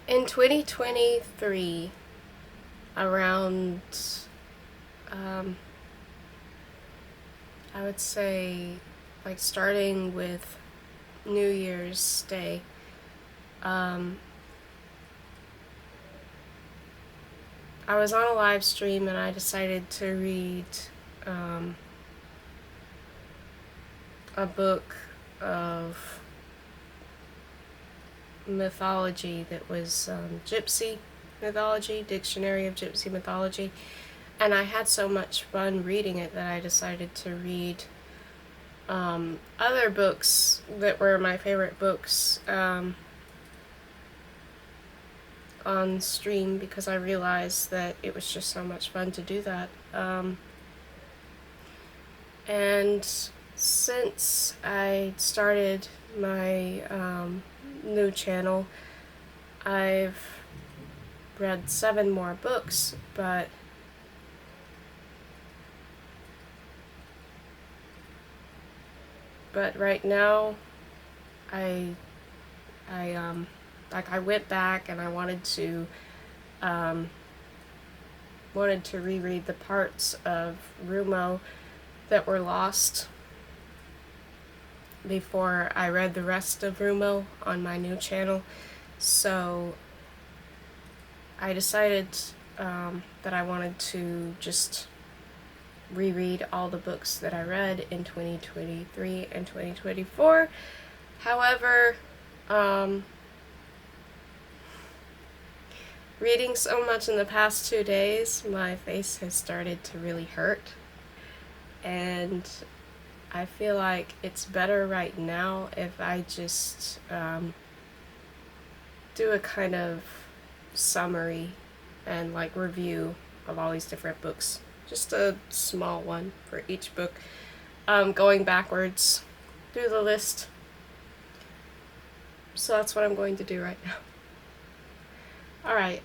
In 2023, around, um, I would say, like starting with New Year's Day, um, I was on a live stream and I decided to read um, a book of mythology that was Gypsy mythology, Dictionary of Gypsy Mythology, and I had so much fun reading it that I decided to read other books that were my favorite books on stream because I realized that it was just so much fun to do that. And since I started my new channel, I've read 7 more books, but right now I like I went back and I wanted to reread the parts of Rumo that were lost before I read the rest of Rumo on my new channel. So I decided that I wanted to just reread all the books that I read in 2023 and 2024. However, reading so much in the past 2 days, my face has started to really hurt. And I feel like it's better right now if I just do a kind of summary and like review of all these different books. Just a small one for each book, going backwards through the list. So that's what I'm going to do right now. Alright,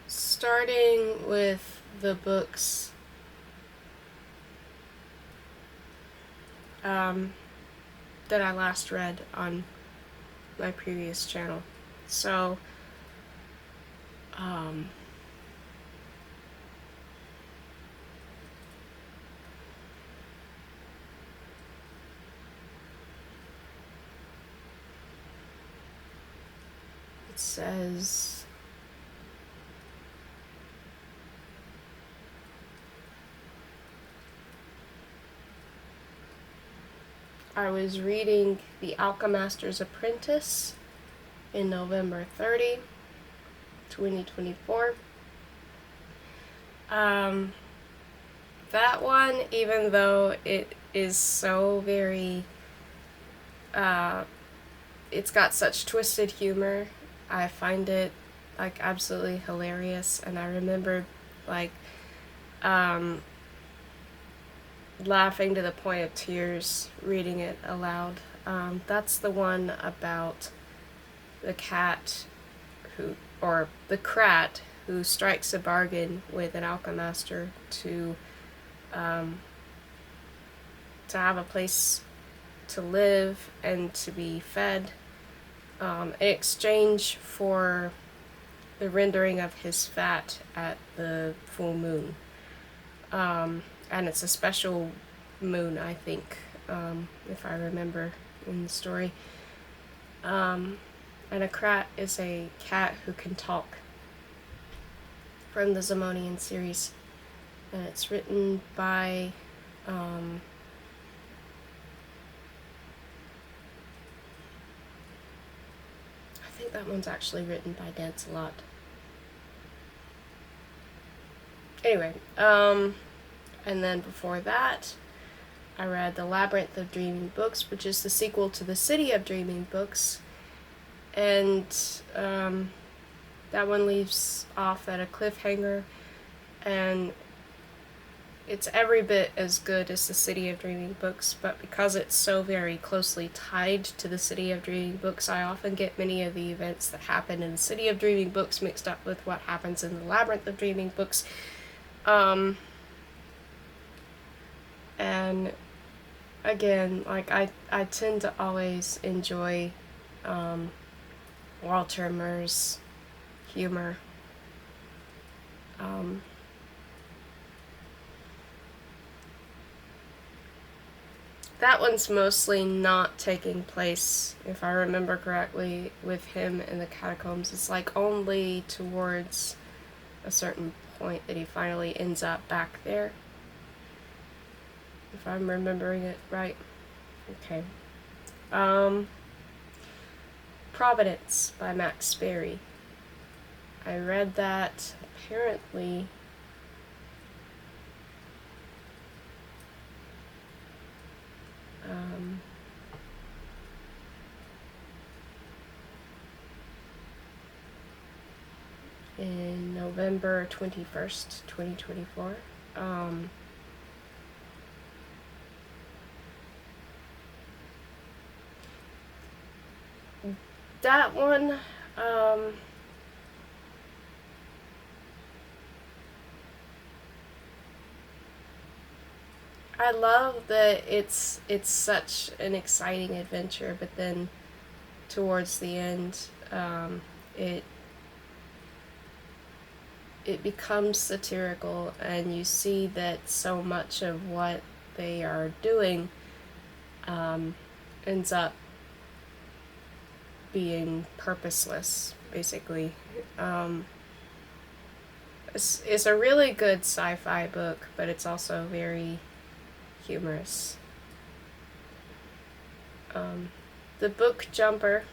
starting with the books that I last read on my previous channel. So, it says, I was reading The Alchemaster's Apprentice in November 30, 2024. That one, even though it is so very, it's got such twisted humor, I find it like absolutely hilarious, and I remember like laughing to the point of tears reading it aloud. That's the one about the cat who, or the Krat, who strikes a bargain with an alchemaster to have a place to live and to be fed in exchange for the rendering of his fat at the full moon. And it's a special moon, I think, if I remember in the story. And a Krat is a cat who can talk, from the Zamonian series. And it's written by I think that one's actually written by Dancelot. Anyway, and then before that, I read The Labyrinth of Dreaming Books, which is the sequel to The City of Dreaming Books. And that one leaves off at a cliffhanger, and it's every bit as good as The City of Dreaming Books, but because it's so very closely tied to The City of Dreaming Books, I often get many of the events that happen in The City of Dreaming Books mixed up with what happens in The Labyrinth of Dreaming Books. And again, like I tend to always enjoy Walter Murr's humor. Um, that one's mostly not taking place, if I remember correctly, with him in the catacombs. It's like only towards a certain point that he finally ends up back there, if I'm remembering it right. Okay. Providence by Max Berry. I read that apparently in November 21st, 2024. That one, I love that it's such an exciting adventure, but then towards the end, it becomes satirical, and you see that so much of what they are doing ends up being purposeless, basically. It's a really good sci-fi book, but it's also very humorous. The Book Jumper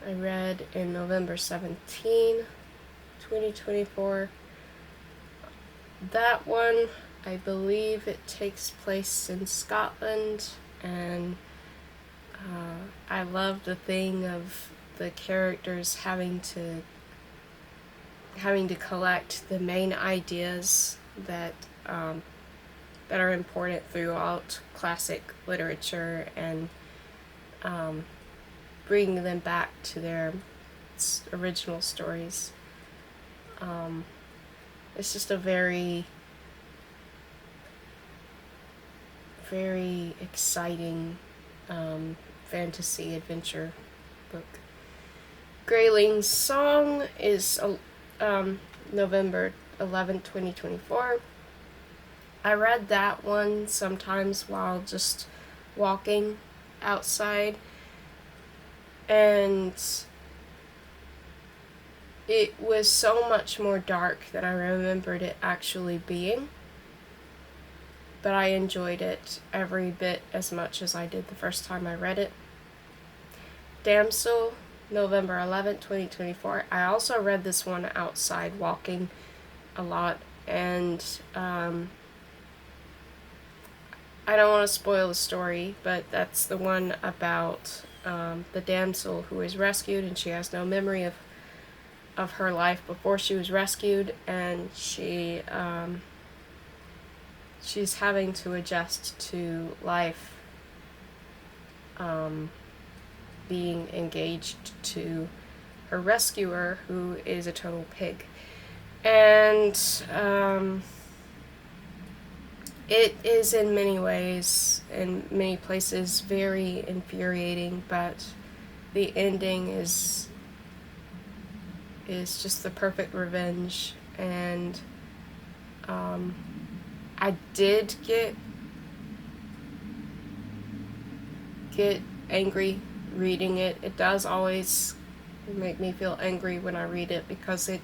I read in November 17, 2024. That one, I believe it takes place in Scotland, and I love the thing of the characters having to collect the main ideas that that are important throughout classic literature, and bringing them back to their original stories. It's just a very, very exciting fantasy adventure book. Grayling's Song is November 11th, 2024. I read that one sometimes while just walking outside, and it was so much more dark than I remembered it actually being, but I enjoyed it every bit as much as I did the first time I read it. Damsel, November 11th, 2024. I also read this one outside walking a lot, and I don't want to spoil the story, but that's the one about the damsel who is rescued, and she has no memory of her life before she was rescued, and she's having to adjust to life, being engaged to her rescuer, who is a total pig. And it is in many ways, in many places, very infuriating, but the ending is just the perfect revenge. And I did get angry reading it. It does always make me feel angry when I read it, because it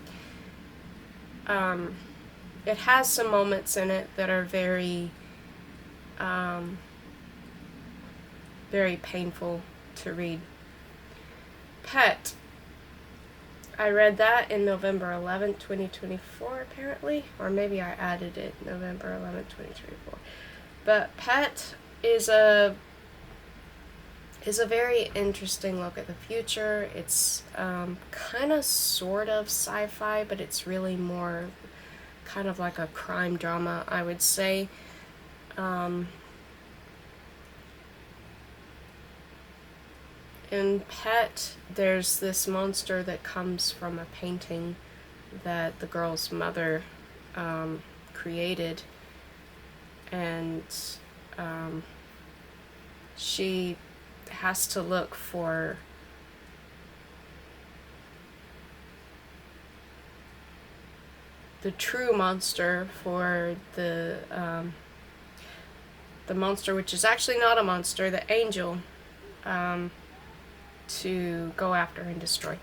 has some moments in it that are very very painful to read. Pet. I read that in November 11th, 2024, apparently. Or maybe I added it November 11th, 2024. But Pet is a very interesting look at the future. It's kind of sort of sci-fi, but it's really more kind of like a crime drama, I would say. In Pet, there's this monster that comes from a painting that the girl's mother created, and she has to look for the true monster, for the monster which is actually not a monster, the angel, to go after and destroy.